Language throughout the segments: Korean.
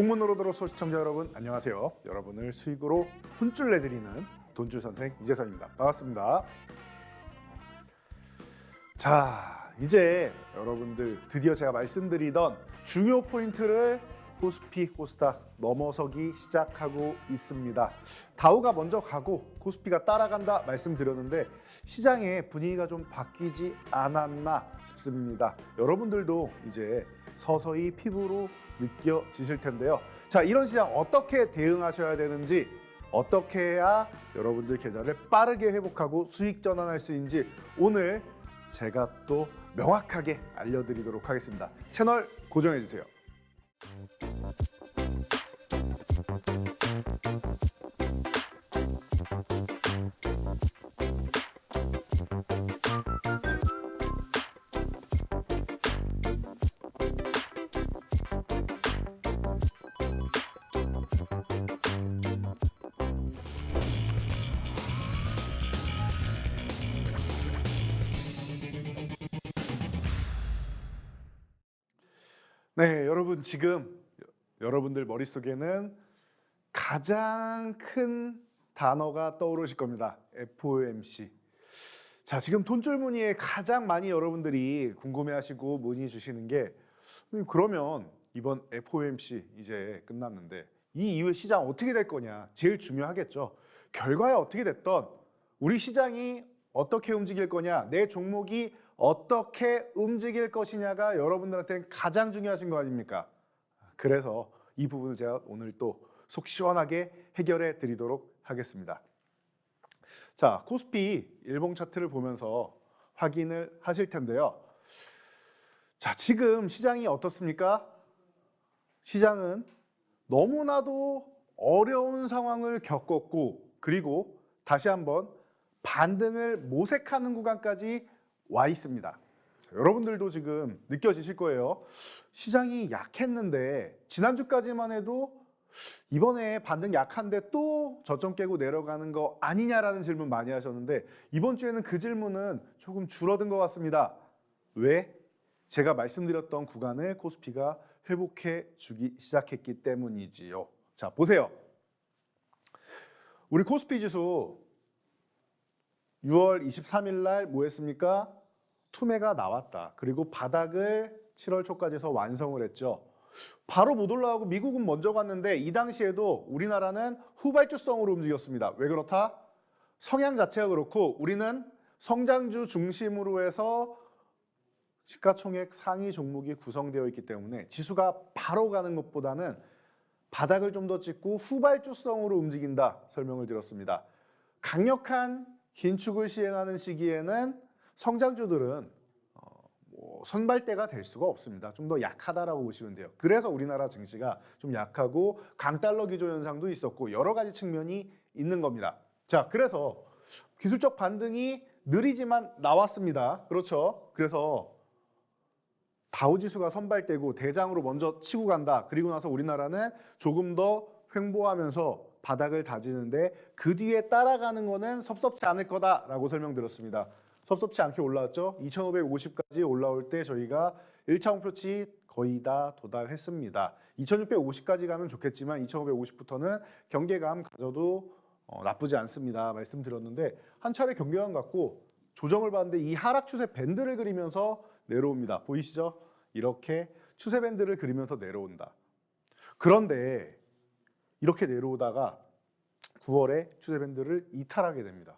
풍문으로 들어서 시청자 여러분 안녕하세요. 여러분을 수익으로 혼쭐 내드리는 돈줄 선생 이재선입니다. 반갑습니다. 자, 이제 여러분들 드디어 제가 말씀드리던 중요 포인트를 코스피, 코스닥 넘어서기 시작하고 있습니다. 다우가 먼저 가고 코스피가 따라간다 말씀드렸는데 시장의 분위기가 좀 바뀌지 않았나 싶습니다. 여러분들도 이제 서서히 피부로 느껴지실 텐데요. 자, 이런 시장 어떻게 대응하셔야 되는지, 어떻게 해야 여러분들 계좌를 빠르게 회복하고 수익 전환할 수 있는지 오늘 제가 또 명확하게 알려드리도록 하겠습니다. 채널 고정해 주세요. 네, 여러분 지금 여러분들 머릿속에는 가장 큰 단어가 떠오르실 겁니다. FOMC. 자, 지금 돈줄 문의에 가장 많이 여러분들이 궁금해하시고 문의 주시는 게 그러면 이번 FOMC 이제 끝났는데 이 이후에 시장 어떻게 될 거냐 제일 중요하겠죠. 결과야 어떻게 됐던 우리 시장이 어떻게 움직일 거냐, 내 종목이 어떻게 움직일 것이냐가 여러분들한테는 가장 중요하신 거 아닙니까? 그래서 이 부분을 제가 오늘 또 속 시원하게 해결해 드리도록 하겠습니다. 자, 코스피 일봉 차트를 보면서 확인을 하실 텐데요. 자, 지금 시장이 어떻습니까? 시장은 너무나도 어려운 상황을 겪었고 그리고 다시 한번 반등을 모색하는 구간까지 와 있습니다. 여러분들도 지금 느껴지실 거예요. 시장이 약했는데 지난주까지만 해도 이번에 반등 약한데 또 저점 깨고 내려가는 거 아니냐라는 질문 많이 하셨는데 이번 주에는 그 질문은 조금 줄어든 것 같습니다. 왜? 제가 말씀드렸던 구간을 코스피가 회복해 주기 시작했기 때문이지요. 자, 보세요. 우리 코스피 지수 6월 23일 날 뭐 했습니까? 투매가 나왔다. 그리고 바닥을 7월 초까지 해서 완성을 했죠. 바로 못 올라가고 미국은 먼저 갔는데 이 당시에도 우리나라는 후발주성으로 움직였습니다. 왜 그렇다? 성향 자체가 그렇고 우리는 성장주 중심으로 해서 시가총액 상위 종목이 구성되어 있기 때문에 지수가 바로 가는 것보다는 바닥을 좀 더 찍고 후발주성으로 움직인다 설명을 드렸습니다. 강력한 긴축을 시행하는 시기에는 성장주들은 선발대가 될 수가 없습니다. 좀 더 약하다라고 보시면 돼요. 그래서 우리나라 증시가 좀 약하고 강달러 기조 현상도 있었고 여러 가지 측면이 있는 겁니다. 자, 그래서 기술적 반등이 느리지만 나왔습니다. 그렇죠? 그래서 다우지수가 선발되고 대장으로 먼저 치고 간다. 그리고 나서 우리나라는 조금 더 횡보하면서 바닥을 다지는데 그 뒤에 따라가는 거는 섭섭지 않을 거다라고 설명드렸습니다. 섭섭지 않게 올라왔죠. 2550까지 올라올 때 저희가 1차 목표치 거의 다 도달했습니다. 2650까지 가면 좋겠지만 2550부터는 경계감 가져도 나쁘지 않습니다. 말씀드렸는데 한 차례 경계감 갖고 조정을 받는데 이 하락 추세 밴드를 그리면서 내려옵니다. 보이시죠? 이렇게 추세 밴드를 그리면서 내려온다. 그런데 이렇게 내려오다가 9월에 추세 밴드를 이탈하게 됩니다.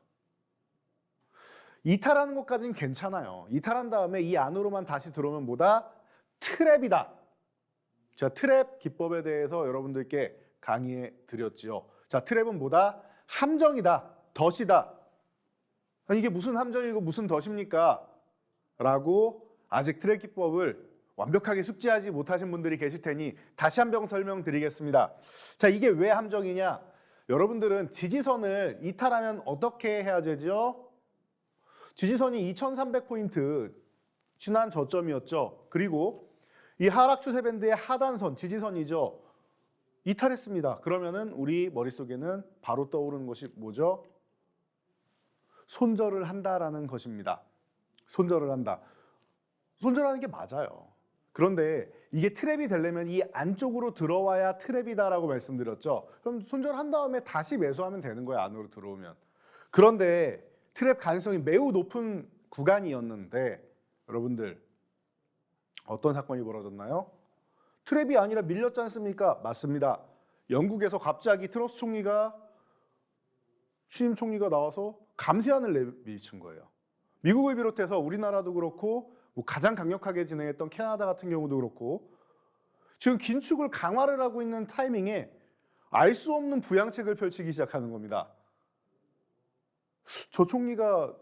이탈하는 것까지는 괜찮아요. 이탈한 다음에 이 안으로만 다시 들어오면 뭐다? 트랩이다. 제가 트랩 기법에 대해서 여러분들께 강의해 드렸지요. 자, 트랩은 뭐다? 함정이다. 덫이다. 아니, 이게 무슨 함정이고 무슨 덫입니까? 라고 아직 트랩 기법을 완벽하게 숙지하지 못하신 분들이 계실 테니 다시 한번 설명드리겠습니다. 자, 이게 왜 함정이냐? 여러분들은 지지선을 이탈하면 어떻게 해야 되죠? 지지선이 2300포인트 지난 저점이었죠. 그리고 이 하락 추세 밴드의 하단선 지지선이죠. 이탈했습니다. 그러면은 우리 머릿속에는 바로 떠오르는 것이 뭐죠? 손절을 한다라는 것입니다. 손절을 한다. 손절하는 게 맞아요. 그런데 이게 트랩이 되려면 이 안쪽으로 들어와야 트랩이다라고 말씀드렸죠. 그럼 손절한 다음에 다시 매수하면 되는 거예요, 안으로 들어오면. 그런데 트랩 가능성이 매우 높은 구간이었는데 여러분들 어떤 사건이 벌어졌나요? 트랩이 아니라 밀렸지 않습니까? 맞습니다. 영국에서 갑자기 트러스 총리가 취임 총리가 나와서 감세안을 내비친 거예요. 미국을 비롯해서 우리나라도 그렇고 뭐 가장 강력하게 진행했던 캐나다 같은 경우도 그렇고 지금 긴축을 강화를 하고 있는 타이밍에 알 수 없는 부양책을 펼치기 시작하는 겁니다. 저 총리가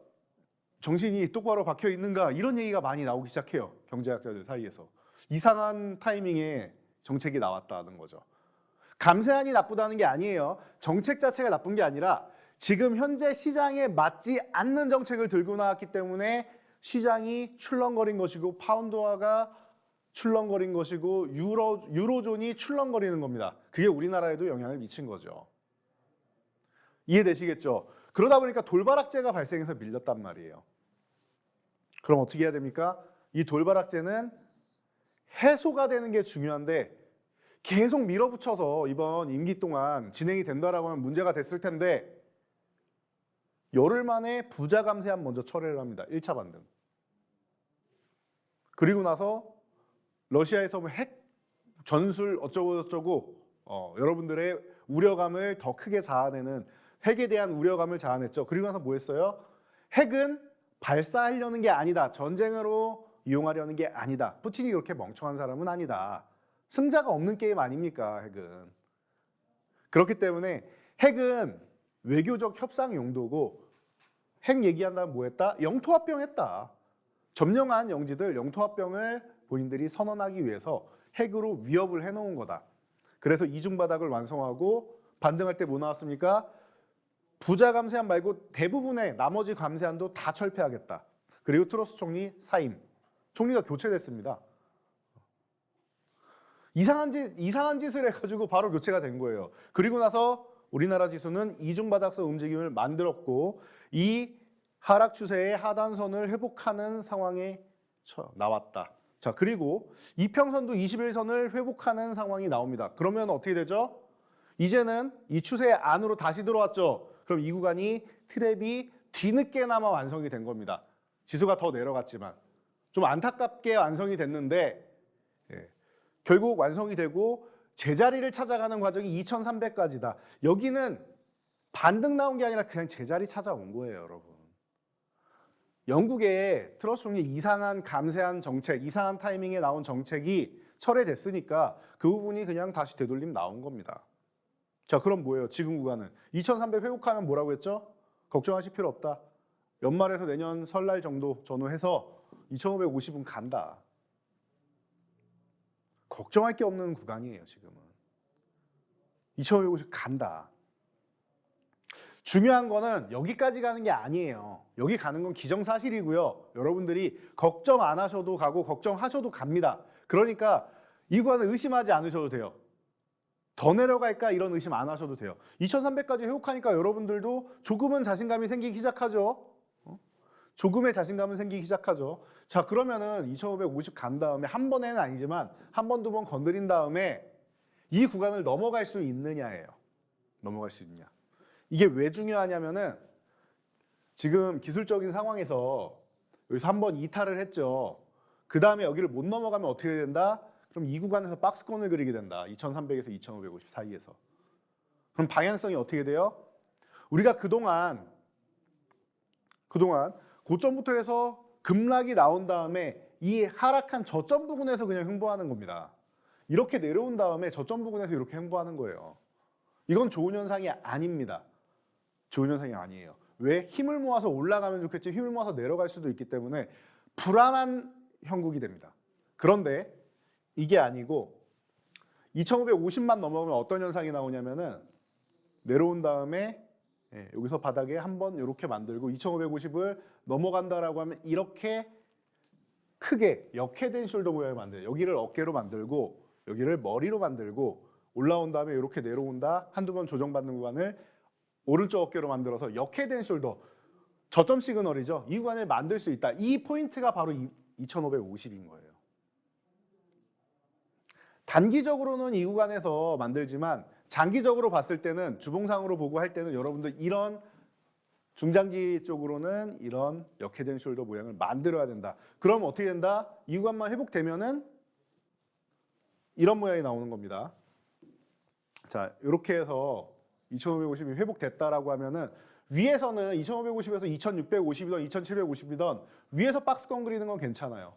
정신이 똑바로 박혀 있는가 이런 얘기가 많이 나오기 시작해요. 경제학자들 사이에서. 이상한 타이밍에 정책이 나왔다는 거죠. 감세안이 나쁘다는 게 아니에요. 정책 자체가 나쁜 게 아니라 지금 현재 시장에 맞지 않는 정책을 들고 나왔기 때문에 시장이 출렁거린 것이고 파운드화가 출렁거린 것이고 유로존이 출렁거리는 겁니다. 그게 우리나라에도 영향을 미친 거죠. 이해되시겠죠? 그러다 보니까 돌바락제가 발생해서 밀렸단 말이에요. 그럼 어떻게 해야 됩니까? 이 돌바락제는 해소가 되는 게 중요한데 계속 밀어붙여서 이번 임기 동안 진행이 된다라고 하면 문제가 됐을 텐데 열흘 만에 부자 감세안 먼저 철회를 합니다. 1차 반등. 그리고 나서 러시아에서 핵 전술 어쩌고 여러분들의 우려감을 더 크게 자아내는 핵에 대한 우려감을 자아냈죠. 그리고 나서 뭐 했어요? 핵은 발사하려는 게 아니다. 전쟁으로 이용하려는 게 아니다. 푸틴이 그렇게 멍청한 사람은 아니다. 승자가 없는 게임 아닙니까, 핵은. 그렇기 때문에 핵은 외교적 협상 용도고 핵 얘기한다면 뭐 했다? 영토합병 했다. 점령한 영지들 영토합병을 본인들이 선언하기 위해서 핵으로 위협을 해놓은 거다. 그래서 이중바닥을 완성하고 반등할 때 뭐 나왔습니까? 부자 감세안 말고 대부분의 나머지 감세안도 다 철폐하겠다. 그리고 트러스 총리 사임. 총리가 교체됐습니다. 이상한 짓을 해가지고 바로 교체가 된 거예요. 그리고 나서 우리나라 지수는 이중바닥성 움직임을 만들었고 이 하락 추세의 하단선을 회복하는 상황에 나왔다. 자, 그리고 이평선도 21선을 회복하는 상황이 나옵니다. 그러면 어떻게 되죠? 이제는 이 추세 안으로 다시 들어왔죠. 그럼 이 구간이 트랩이 뒤늦게나마 완성이 된 겁니다. 지수가 더 내려갔지만 좀 안타깝게 완성이 됐는데 결국 완성이 되고 제자리를 찾아가는 과정이 2300까지다. 여기는 반등 나온 게 아니라 그냥 제자리 찾아온 거예요, 여러분. 영국의 트러스 총리 이상한 감세한 정책, 이상한 타이밍에 나온 정책이 철회됐으니까 그 부분이 그냥 다시 되돌림 나온 겁니다. 자, 그럼 뭐예요? 지금 구간은 2300 회복하면 뭐라고 했죠? 걱정하실 필요 없다. 연말에서 내년 설날 정도 전후해서 2550은 간다. 걱정할 게 없는 구간이에요, 지금은. 2550 간다. 중요한 거는 여기까지 가는 게 아니에요. 여기 가는 건 기정사실이고요. 여러분들이 걱정 안 하셔도 가고 걱정하셔도 갑니다. 그러니까 이 구간을 의심하지 않으셔도 돼요. 더 내려갈까 이런 의심 안 하셔도 돼요. 2300까지 회복하니까 여러분들도 조금은 자신감이 생기기 시작하죠. 조금의 자신감은 생기기 시작하죠. 자, 그러면은 2550 간 다음에 한 번에는 아니지만 한 번, 두 번 건드린 다음에 이 구간을 넘어갈 수 있느냐예요. 넘어갈 수 있느냐. 이게 왜 중요하냐면은 지금 기술적인 상황에서 여기서 한 번 이탈을 했죠. 그 다음에 여기를 못 넘어가면 어떻게 된다? 그럼 이 구간에서 박스권을 그리게 된다. 2300에서 2550 사이에서. 그럼 방향성이 어떻게 돼요? 우리가 그동안 고점부터 해서 급락이 나온 다음에 이 하락한 저점 부근에서 그냥 횡보하는 겁니다. 이렇게 내려온 다음에 저점 부근에서 이렇게 횡보하는 거예요. 이건 좋은 현상이 아닙니다. 좋은 현상이 아니에요. 왜? 힘을 모아서 올라가면 좋겠지 힘을 모아서 내려갈 수도 있기 때문에 불안한 형국이 됩니다. 그런데 이게 아니고 2550만 넘어가면 어떤 현상이 나오냐면은 내려온 다음에 여기서 바닥에 한번 이렇게 만들고 2550을 넘어간다라고 하면 이렇게 크게 역회된 숄더 모양을 만들어요. 여기를 어깨로 만들고 여기를 머리로 만들고 올라온 다음에 이렇게 내려온다. 한두 번 조정받는 구간을 오른쪽 어깨로 만들어서 역회된 숄더 저점 시그널이죠. 이 구간을 만들 수 있다. 이 포인트가 바로 2550인 거예요. 단기적으로는 이 구간에서 만들지만 장기적으로 봤을 때는 주봉상으로 보고 할 때는 여러분들 이런 중장기 쪽으로는 이런 역회전 숄더 모양을 만들어야 된다. 그럼 어떻게 된다? 이 구간만 회복되면은 이런 모양이 나오는 겁니다. 자, 이렇게 해서 2550이 회복됐다라고 하면은 위에서는 2550에서 2650이던 2750이던 위에서 박스권 그리는 건 괜찮아요.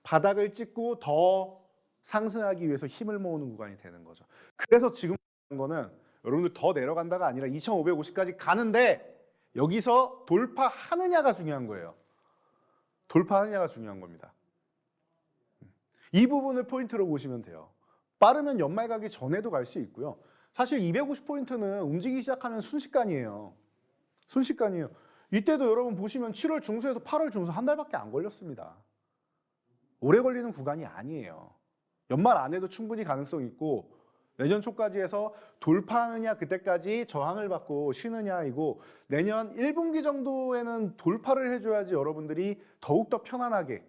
바닥을 찍고 더 상승하기 위해서 힘을 모으는 구간이 되는 거죠. 그래서 지금 거는 여러분들 더 내려간다가 아니라 2550까지 가는데 여기서 돌파하느냐가 중요한 거예요. 돌파하느냐가 중요한 겁니다. 이 부분을 포인트로 보시면 돼요. 빠르면 연말 가기 전에도 갈 수 있고요. 사실 250포인트는 움직이기 시작하면 순식간이에요. 순식간이에요. 이때도 여러분 보시면 7월 중순에서 8월 중순 한 달밖에 안 걸렸습니다. 오래 걸리는 구간이 아니에요. 연말 안에도 충분히 가능성이 있고 내년 초까지 해서 돌파하느냐 그때까지 저항을 받고 쉬느냐이고 내년 1분기 정도에는 돌파를 해줘야지 여러분들이 더욱더 편안하게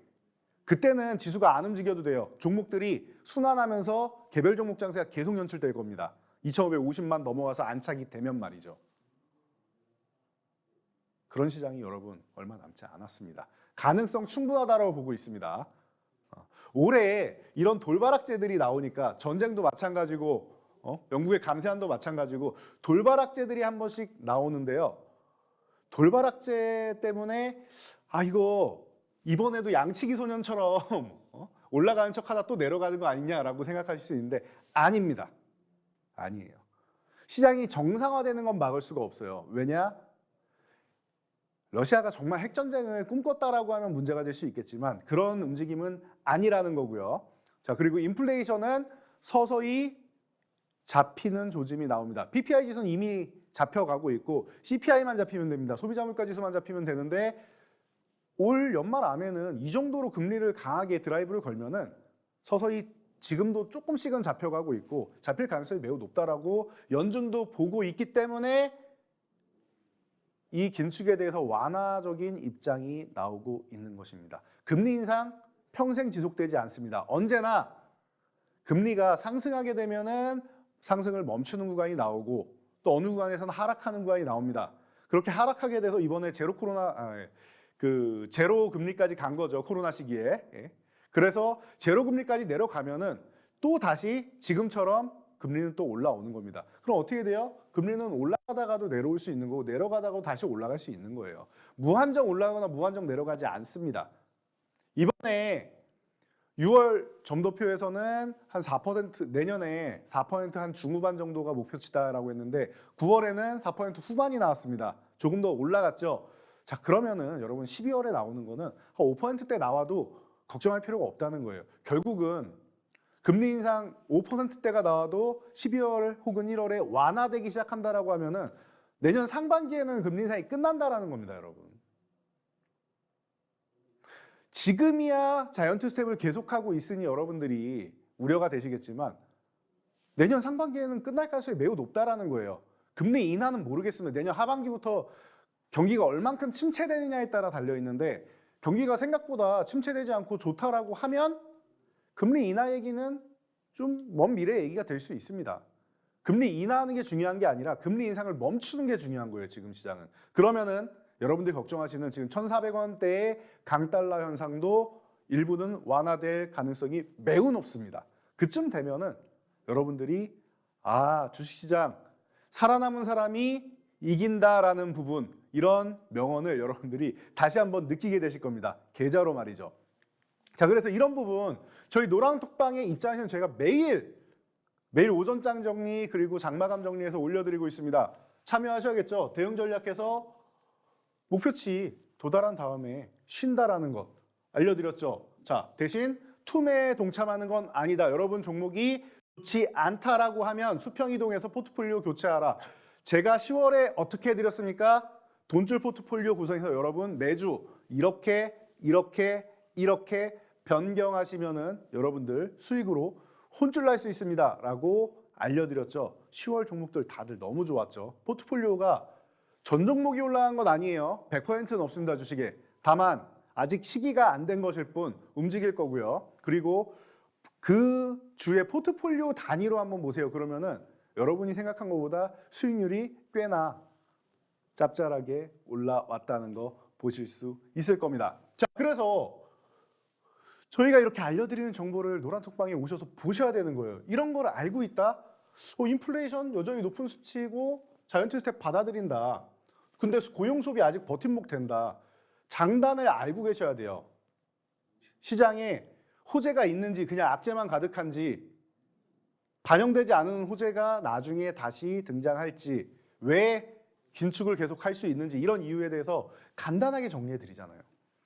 그때는 지수가 안 움직여도 돼요. 종목들이 순환하면서 개별 종목 장세가 계속 연출될 겁니다. 2550만 넘어가서 안착이 되면 말이죠. 그런 시장이 여러분 얼마 남지 않았습니다. 가능성 충분하다고 보고 있습니다. 올해 이런 돌발악재들이 나오니까 전쟁도 마찬가지고 영국의 감세안도 마찬가지고 돌발악재들이 한 번씩 나오는데요. 돌발악재 때문에 이거 이번에도 양치기 소년처럼 올라가는 척하다 또 내려가는 거 아니냐라고 생각하실 수 있는데 아닙니다. 아니에요. 시장이 정상화되는 건 막을 수가 없어요. 왜냐? 러시아가 정말 핵전쟁을 꿈꿨다라고 하면 문제가 될 수 있겠지만 그런 움직임은 아니라는 거고요. 자, 그리고 인플레이션은 서서히 잡히는 조짐이 나옵니다. PPI 지수는 이미 잡혀가고 있고 CPI만 잡히면 됩니다. 소비자 물가 지수만 잡히면 되는데 올 연말 안에는 이 정도로 금리를 강하게 드라이브를 걸면은 서서히 지금도 조금씩은 잡혀가고 있고 잡힐 가능성이 매우 높다라고 연준도 보고 있기 때문에 이 긴축에 대해서 완화적인 입장이 나오고 있는 것입니다. 금리 인상 평생 지속되지 않습니다. 언제나 금리가 상승하게 되면은 상승을 멈추는 구간이 나오고 또 어느 구간에서는 하락하는 구간이 나옵니다. 그렇게 하락하게 돼서 이번에 제로 금리까지 간 거죠. 코로나 시기에. 그래서 제로 금리까지 내려가면은 또 다시 지금처럼 금리는 또 올라오는 겁니다. 그럼 어떻게 돼요? 금리는 올라가다가도 내려올 수 있는 거고 내려가다가도 다시 올라갈 수 있는 거예요. 무한정 올라가거나 무한정 내려가지 않습니다. 이번에 6월 점도표에서는 한 4% 내년에 4%한 중후반 정도가 목표치다라고 했는데 9월에는 4% 후반이 나왔습니다. 조금 더 올라갔죠. 자, 그러면은 여러분 12월에 나오는 거는 한 5%대 나와도 걱정할 필요가 없다는 거예요. 결국은 금리 인상 5%대가 나와도 12월 혹은 1월에 완화되기 시작한다라고 하면은 내년 상반기에는 금리 인상이 끝난다라는 겁니다, 여러분. 지금이야 자이언트 스텝을 계속하고 있으니 여러분들이 우려가 되시겠지만 내년 상반기에는 끝날 가능성이 매우 높다라는 거예요. 금리 인하는 모르겠습니다. 내년 하반기부터 경기가 얼만큼 침체되느냐에 따라 달려있는데 경기가 생각보다 침체되지 않고 좋다라고 하면 금리 인하 얘기는 좀 먼 미래 얘기가 될 수 있습니다. 금리 인하하는 게 중요한 게 아니라 금리 인상을 멈추는 게 중요한 거예요, 지금 시장은. 그러면은 여러분들이 걱정하시는 지금 1,400원대의 강달러 현상도 일부는 완화될 가능성이 매우 높습니다. 그쯤 되면은 여러분들이 주식시장 살아남은 사람이 이긴다라는 부분, 이런 명언을 여러분들이 다시 한번 느끼게 되실 겁니다. 계좌로 말이죠. 자, 그래서 이런 부분 저희 노랑톡방의 입장에서는 제가 매일 오전장 정리 그리고 장마감 정리해서 올려드리고 있습니다. 참여하셔야겠죠. 대응 전략해서 목표치 도달한 다음에 쉰다라는 것 알려드렸죠. 자, 대신 투매에 동참하는 건 아니다. 여러분 종목이 좋지 않다라고 하면 수평 이동해서 포트폴리오 교체하라. 제가 10월에 어떻게 해드렸습니까? 돈줄 포트폴리오 구성해서 여러분 매주 이렇게 변경하시면은 여러분들 수익으로 혼쭐 날 수 있습니다 라고 알려드렸죠. 10월 종목들 다들 너무 좋았죠. 포트폴리오가 전 종목이 올라간 건 아니에요. 100%는 없습니다, 주식에. 다만 아직 시기가 안 된 것일 뿐 움직일 거고요. 그리고 그 주의 포트폴리오 단위로 한번 보세요. 그러면은 여러분이 생각한 것보다 수익률이 꽤나 짭짤하게 올라왔다는 거 보실 수 있을 겁니다. 자, 그래서 저희가 이렇게 알려드리는 정보를 노란톡방에 오셔서 보셔야 되는 거예요. 이런 걸 알고 있다? 인플레이션 여전히 높은 수치고 자이언트 스텝 받아들인다. 근데 고용 소비 아직 버팀목 된다. 장단을 알고 계셔야 돼요. 시장에 호재가 있는지 그냥 악재만 가득한지 반영되지 않은 호재가 나중에 다시 등장할지 왜 긴축을 계속 할 수 있는지 이런 이유에 대해서 간단하게 정리해 드리잖아요.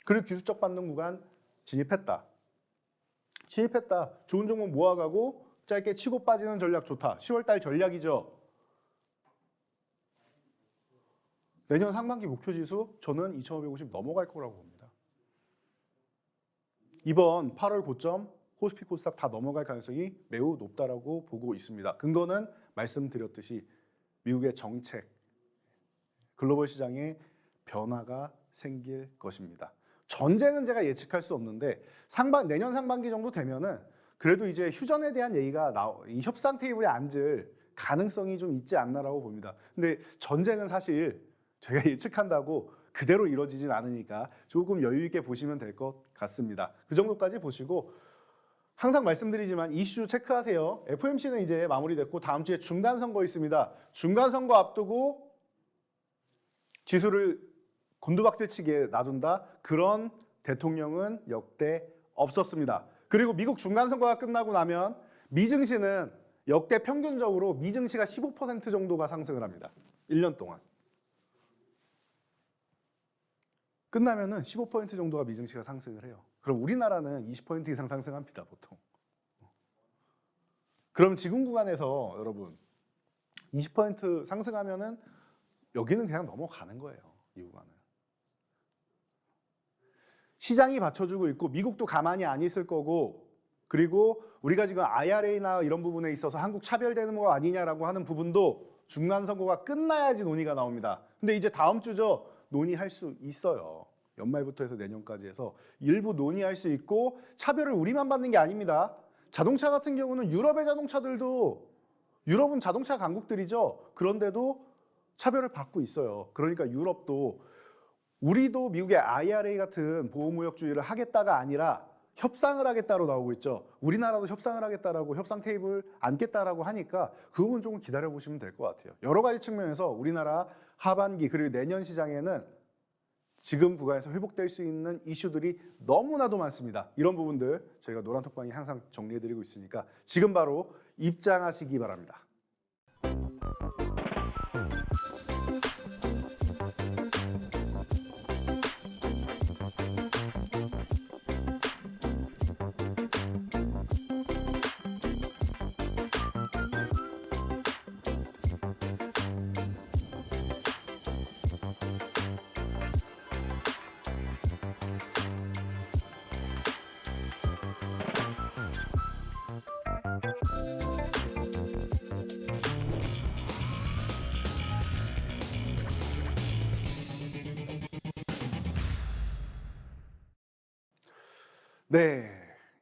그리고 기술적 반등 구간 진입했다. 좋은 종목 모아가고 짧게 치고 빠지는 전략 좋다. 10월달 전략이죠. 내년 상반기 목표 지수 저는 2,550 넘어갈 거라고 봅니다. 이번 8월 고점 코스피 코스닥 다 넘어갈 가능성이 매우 높다라고 보고 있습니다. 근거는 말씀드렸듯이 미국의 정책, 글로벌 시장에 변화가 생길 것입니다. 전쟁은 제가 예측할 수 없는데 내년 상반기 정도 되면은 그래도 이제 휴전에 대한 얘기가 이 협상 테이블에 앉을 가능성이 좀 있지 않나라고 봅니다. 근데 전쟁은 사실 제가 예측한다고 그대로 이루어지진 않으니까 조금 여유 있게 보시면 될 것 같습니다. 그 정도까지 보시고 항상 말씀드리지만 이슈 체크하세요. FOMC는 이제 마무리됐고 다음 주에 중간 선거 있습니다. 중간 선거 앞두고 지수를 곤두박질치게 놔둔다. 그런 대통령은 역대 없었습니다. 그리고 미국 중간 선거가 끝나고 나면 미증시는 역대 평균적으로 미증시가 15% 정도가 상승을 합니다. 1년 동안. 끝나면은 15% 정도가 미증시가 상승을 해요. 그럼 우리나라는 20% 이상 상승합니다, 보통. 그럼 지금 구간에서 여러분 20% 상승하면은 여기는 그냥 넘어가는 거예요, 이 구간은. 시장이 받쳐주고 있고 미국도 가만히 안 있을 거고 그리고 우리가 지금 IRA나 이런 부분에 있어서 한국 차별되는 거 아니냐라고 하는 부분도 중간 선거가 끝나야지 논의가 나옵니다. 근데 이제 다음 주죠. 논의할 수 있어요. 연말부터 해서 내년까지 해서 일부 논의할 수 있고 차별을 우리만 받는 게 아닙니다. 자동차 같은 경우는 유럽의 자동차들도 유럽은 자동차 강국들이죠. 그런데도 차별을 받고 있어요. 그러니까 유럽도 우리도 미국의 IRA 같은 보호무역주의를 하겠다가 아니라 협상을 하겠다로 나오고 있죠. 우리나라도 협상을 하겠다라고 협상 테이블 앉겠다라고 하니까 그 부분 조금 기다려보시면 될 것 같아요. 여러 가지 측면에서 우리나라 하반기 그리고 내년 시장에는 지금 구간에서 회복될 수 있는 이슈들이 너무나도 많습니다. 이런 부분들 저희가 노란톡방이 항상 정리해드리고 있으니까 지금 바로 입장하시기 바랍니다. 네,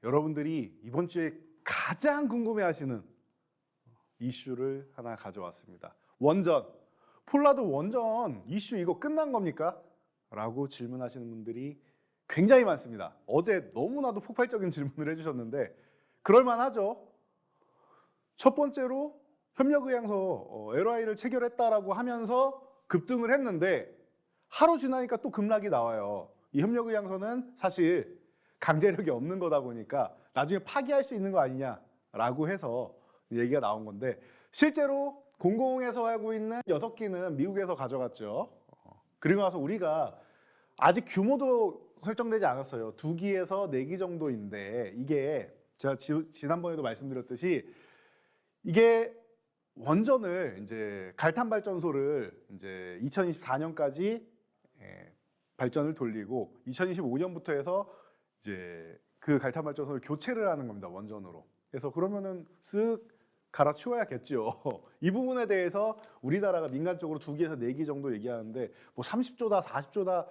여러분들이 이번 주에 가장 궁금해하시는 이슈를 하나 가져왔습니다. 원전, 폴라드 원전 이슈 이거 끝난 겁니까? 라고 질문하시는 분들이 굉장히 많습니다. 어제 너무나도 폭발적인 질문을 해주셨는데 그럴만하죠. 첫 번째로 협력의향서 LOI를 체결했다라고 하면서 급등을 했는데 하루 지나니까 또 급락이 나와요. 이 협력의향서는 사실 강제력이 없는 거다 보니까 나중에 파기할 수 있는 거 아니냐라고 해서 얘기가 나온 건데 실제로 공공에서 하고 있는 6기는 미국에서 가져갔죠. 그리고 나서 우리가 아직 규모도 설정되지 않았어요. 2기에서 4기 정도인데 이게 제가 지난번에도 말씀드렸듯이 이게 원전을 이제 갈탄 발전소를 이제 2024년까지 발전을 돌리고 2025년부터 해서 이제 그 갈탄 발전소를 교체를 하는 겁니다. 원전으로. 그래서 그러면은 쓱 갈아치워야겠죠. 이 부분에 대해서 우리나라가 민간적으로 2기에서 4기 정도 얘기하는데 뭐 30조다 40조다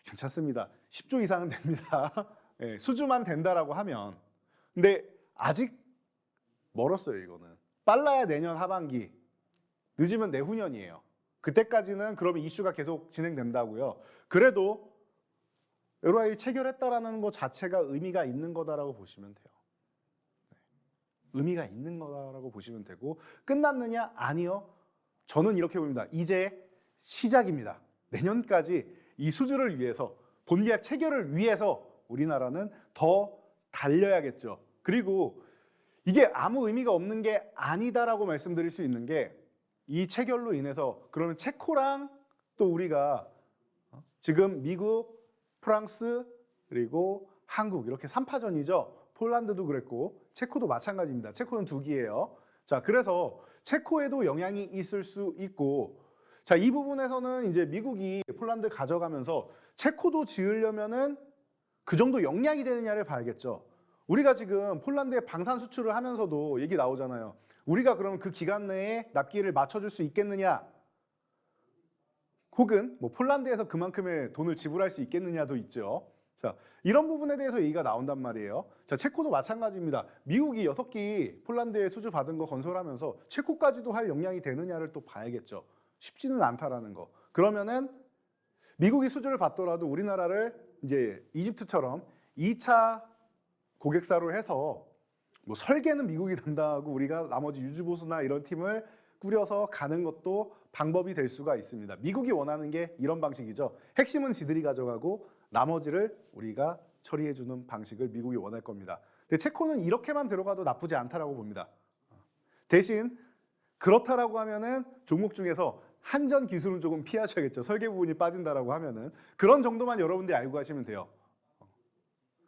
괜찮습니다. 10조 이상은 됩니다. 네, 수주만 된다라고 하면. 근데 아직 멀었어요. 이거는 빨라야 내년 하반기, 늦으면 내후년이에요. 그때까지는 그러면 이슈가 계속 진행된다고요. 그래도 LOI 체결했다라는 것 자체가 의미가 있는 거다라고 보시면 돼요. 의미가 있는 거다라고 보시면 되고, 끝났느냐? 아니요. 저는 이렇게 봅니다. 이제 시작입니다. 내년까지 이 수주를 위해서, 본계약 체결을 위해서 우리나라는 더 달려야겠죠. 그리고 이게 아무 의미가 없는 게 아니다라고 말씀드릴 수 있는 게, 이 체결로 인해서 그러면 체코랑 또 우리가 지금 미국, 프랑스, 그리고 한국 이렇게 3파전이죠. 폴란드도 그랬고 체코도 마찬가지입니다. 체코는 2기예요. 자, 그래서 체코에도 영향이 있을 수 있고, 자, 이 부분에서는 이제 미국이 폴란드 가져가면서 체코도 지으려면은 그 정도 역량이 되느냐를 봐야겠죠. 우리가 지금 폴란드에 방산 수출을 하면서도 얘기 나오잖아요. 우리가 그러면 그 기간 내에 납기를 맞춰줄 수 있겠느냐, 혹은 뭐 폴란드에서 그만큼의 돈을 지불할 수 있겠느냐도 있죠. 자, 이런 부분에 대해서 얘기가 나온단 말이에요. 자, 체코도 마찬가지입니다. 미국이 6기 폴란드에 수주 받은 거 건설하면서 체코까지도 할 역량이 되느냐를 또 봐야겠죠. 쉽지는 않다라는 거. 그러면은 미국이 수주를 받더라도 우리나라를 이제 이집트처럼 2차 고객사로 해서 뭐 설계는 미국이 담당하고 우리가 나머지 유주보수나 이런 팀을 꾸려서 가는 것도 방법이 될 수가 있습니다. 미국이 원하는 게 이런 방식이죠. 핵심은 지들이 가져가고 나머지를 우리가 처리해주는 방식을 미국이 원할 겁니다. 근데 체코는 이렇게만 들어가도 나쁘지 않다라고 봅니다. 대신 그렇다라고 하면은 종목 중에서 한전 기술은 조금 피하셔야겠죠. 설계 부분이 빠진다라고 하면은 그런 정도만 여러분들이 알고 가시면 돼요.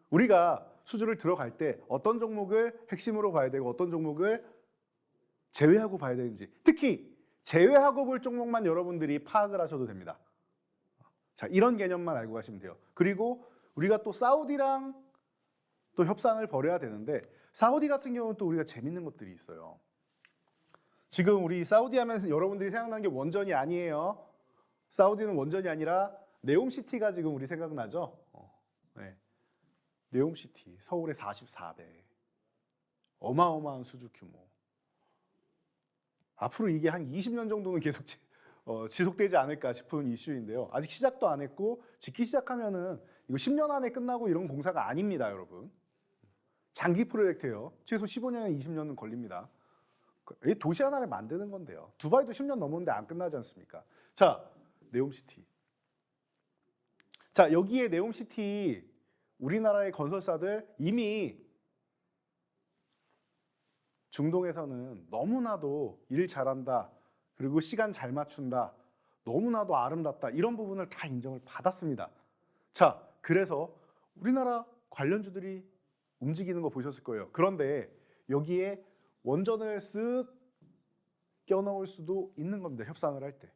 우리가 수주를 들어갈 때 어떤 종목을 핵심으로 봐야 되고 어떤 종목을 제외하고 봐야 되는지, 특히 제외하고 볼 종목만 여러분들이 파악을 하셔도 됩니다. 자, 이런 개념만 알고 가시면 돼요. 그리고 우리가 또 사우디랑 또 협상을 벌여야 되는데, 사우디 같은 경우는 또 우리가 재밌는 것들이 있어요. 지금 우리 사우디 하면서 여러분들이 생각나는 게 원전이 아니에요. 사우디는 원전이 아니라 네옴시티가 지금 우리 생각나죠. 네. 네옴시티, 서울의 44배. 어마어마한 수주 규모. 앞으로 이게 한 20년 정도는 계속 지속되지 않을까 싶은 이슈인데요. 아직 시작도 안 했고 짓기 시작하면은 이거 10년 안에 끝나고 이런 공사가 아닙니다, 여러분. 장기 프로젝트예요. 최소 15년, 20년은 걸립니다. 도시 하나를 만드는 건데요. 두바이도 10년 넘었는데 안 끝나지 않습니까? 자, 네옴시티. 자, 여기에 네옴시티 우리나라의 건설사들 이미 중동에서는 너무나도 일 잘한다, 그리고 시간 잘 맞춘다, 너무나도 아름답다, 이런 부분을 다 인정을 받았습니다. 자, 그래서 우리나라 관련주들이 움직이는 거 보셨을 거예요. 그런데 여기에 원전을 쓱 껴넣을 수도 있는 겁니다. 협상을 할 때.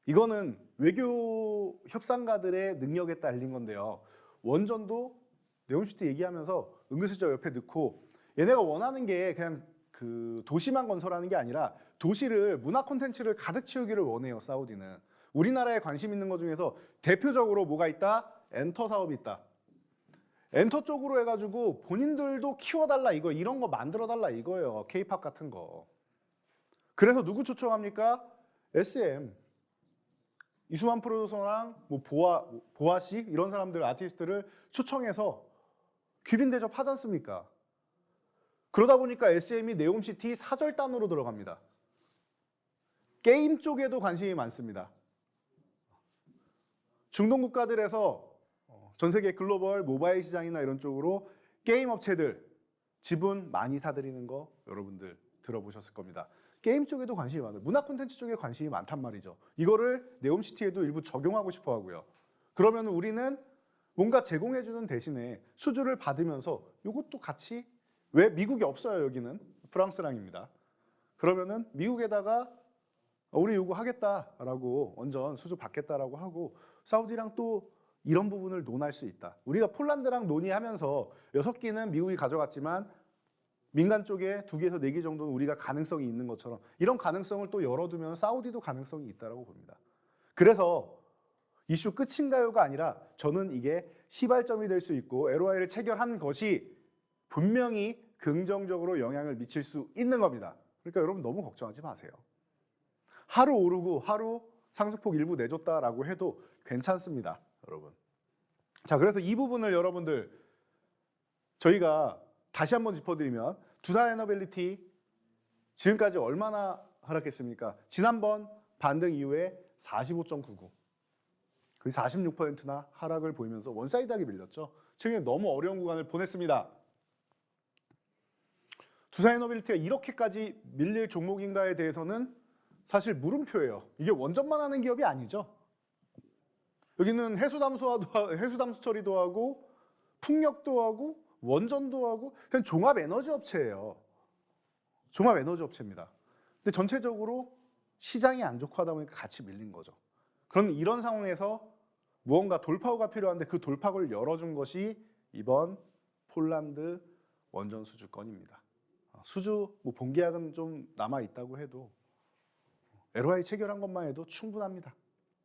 이거는 외교 협상가들의 능력에 딸린 건데요. 원전도 네옴시티 얘기하면서 은근슬쩍 옆에 넣고, 얘네가 원하는 게 그냥 그 도시만 건설하는 게 아니라 도시를 문화 콘텐츠를 가득 채우기를 원해요. 사우디는. 우리나라에 관심 있는 것 중에서 대표적으로 뭐가 있다? 엔터 사업이 있다. 엔터 쪽으로 해가지고 본인들도 키워달라 이거, 이런 거 만들어달라 이거예요. K-팝 같은 거. 그래서 누구 초청합니까? SM. 이수만 프로듀서랑 뭐 보아 씨 이런 사람들, 아티스트를 초청해서 귀빈 대접하지 않습니까? 그러다 보니까 SM이 네옴시티 사절단으로 들어갑니다. 게임 쪽에도 관심이 많습니다. 중동 국가들에서 전 세계 글로벌 모바일 시장이나 이런 쪽으로 게임 업체들 지분 많이 사들이는 거 여러분들 들어보셨을 겁니다. 게임 쪽에도 관심이 많아요. 문화 콘텐츠 쪽에 관심이 많단 말이죠. 이거를 네옴시티에도 일부 적용하고 싶어 하고요. 그러면 우리는 뭔가 제공해주는 대신에 수주를 받으면서 이것도 같이, 왜 미국이 없어요, 여기는 프랑스랑입니다. 그러면은 미국에다가 우리 요거 하겠다라고, 원전 수주 받겠다라고 하고 사우디랑 또 이런 부분을 논할 수 있다. 우리가 폴란드랑 논의하면서 6기는 미국이 가져갔지만 민간 쪽에 2개에서 4개 정도는 우리가 가능성이 있는 것처럼, 이런 가능성을 또 열어두면 사우디도 가능성이 있다고 봅니다. 그래서 이슈 끝인가요가 아니라 저는 이게 시발점이 될 수 있고 LOI를 체결한 것이 분명히 긍정적으로 영향을 미칠 수 있는 겁니다. 그러니까 여러분 너무 걱정하지 마세요. 하루 오르고 하루 상승폭 일부 내줬다라고 해도 괜찮습니다, 여러분. 자, 그래서 이 부분을 여러분들 저희가 다시 한번 짚어드리면 두산에너빌리티 지금까지 얼마나 하락했습니까? 지난번 반등 이후에 45.99 거의 46%나 하락을 보이면서 원사이드하게 밀렸죠. 최근에 너무 어려운 구간을 보냈습니다. 두산에너빌리티가 이렇게까지 밀릴 종목인가에 대해서는 사실 물음표예요. 이게 원전만 하는 기업이 아니죠. 여기는 해수담수 처리도 하고 풍력도 하고 원전도 하고 그냥 종합 에너지 업체예요. 종합 에너지 업체입니다. 근데 전체적으로 시장이 안 좋고 하다 보니까 같이 밀린 거죠. 그럼 이런 상황에서 무언가 돌파구가 필요한데 그 돌파구를 열어준 것이 이번 폴란드 원전 수주 건입니다. 수주 뭐 본계약은 좀 남아 있다고 해도 LOI 체결한 것만 해도 충분합니다.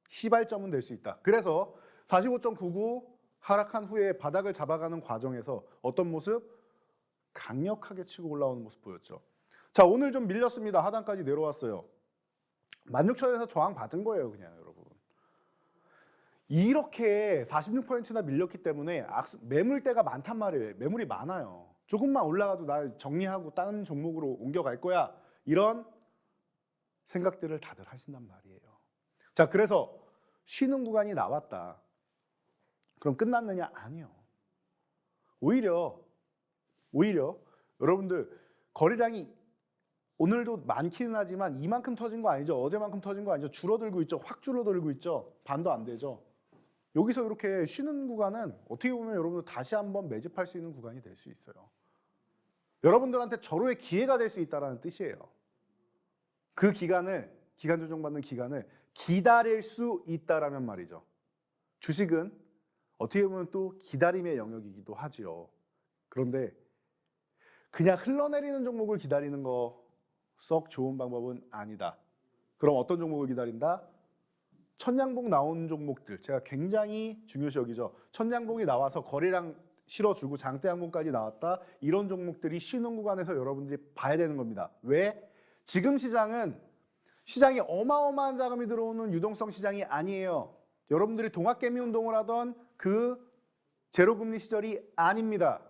시발점은 될 수 있다. 그래서 45.99 하락한 후에 바닥을 잡아가는 과정에서 어떤 모습? 강력하게 치고 올라오는 모습 보였죠. 자, 오늘 좀 밀렸습니다. 하단까지 내려왔어요. 16,000원에서 저항 받은 거예요, 그냥 여러분. 이렇게 46%나 밀렸기 때문에 매물대가 많단 말이에요. 매물이 많아요. 조금만 올라가도 나 정리하고 다른 종목으로 옮겨갈 거야. 이런 생각들을 다들 하신단 말이에요. 자, 그래서 쉬는 구간이 나왔다. 그럼 끝났느냐? 아니요. 오히려 여러분들 거래량이 오늘도 많기는 하지만 이만큼 터진 거 아니죠. 어제만큼 터진 거 아니죠. 줄어들고 있죠. 확 줄어들고 있죠. 반도 안 되죠. 여기서 이렇게 쉬는 구간은 어떻게 보면 여러분들 다시 한번 매집할 수 있는 구간이 될 수 있어요. 여러분들한테 절호의 기회가 될 수 있다는 뜻이에요. 그 기간 조정받는 기간을 기다릴 수 있다라면 말이죠. 주식은 어떻게 보면 또 기다림의 영역이기도 하지요. 그런데 그냥 흘러내리는 종목을 기다리는 거 썩 좋은 방법은 아니다. 그럼 어떤 종목을 기다린다? 천양봉 나온 종목들, 제가 굉장히 중요시 여기죠. 천양봉이 나와서 거래량 실어주고 장대양봉까지 나왔다. 이런 종목들이 쉬는 구간에서 여러분들이 봐야 되는 겁니다. 왜? 지금 시장이 어마어마한 자금이 들어오는 유동성 시장이 아니에요. 여러분들이 동학개미 운동을 하던 그 제로금리 시절이 아닙니다.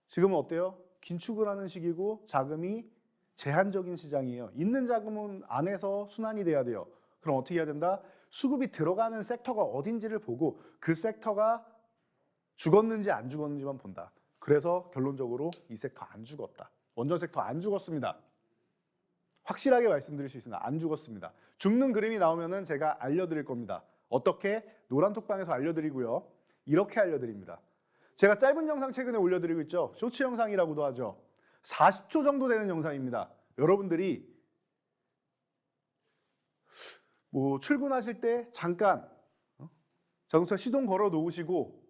지금은 어때요? 긴축을 하는 시기고 자금이 제한적인 시장이에요. 있는 자금은 안에서 순환이 돼야 돼요. 그럼 어떻게 해야 된다? 수급이 들어가는 섹터가 어딘지를 보고 그 섹터가 죽었는지 안 죽었는지만 본다. 그래서 결론적으로 이 섹터 안 죽었다. 원전 섹터 안 죽었습니다. 확실하게 말씀드릴 수 있습니다. 안 죽었습니다. 죽는 그림이 나오면은 제가 알려드릴 겁니다. 어떻게? 노란톡방에서 알려드리고요. 이렇게 알려드립니다. 제가 짧은 영상 최근에 올려드리고 있죠. 쇼츠 영상이라고도 하죠. 40초 정도 되는 영상입니다. 여러분들이 뭐 출근하실 때 잠깐 자동차 시동 걸어 놓으시고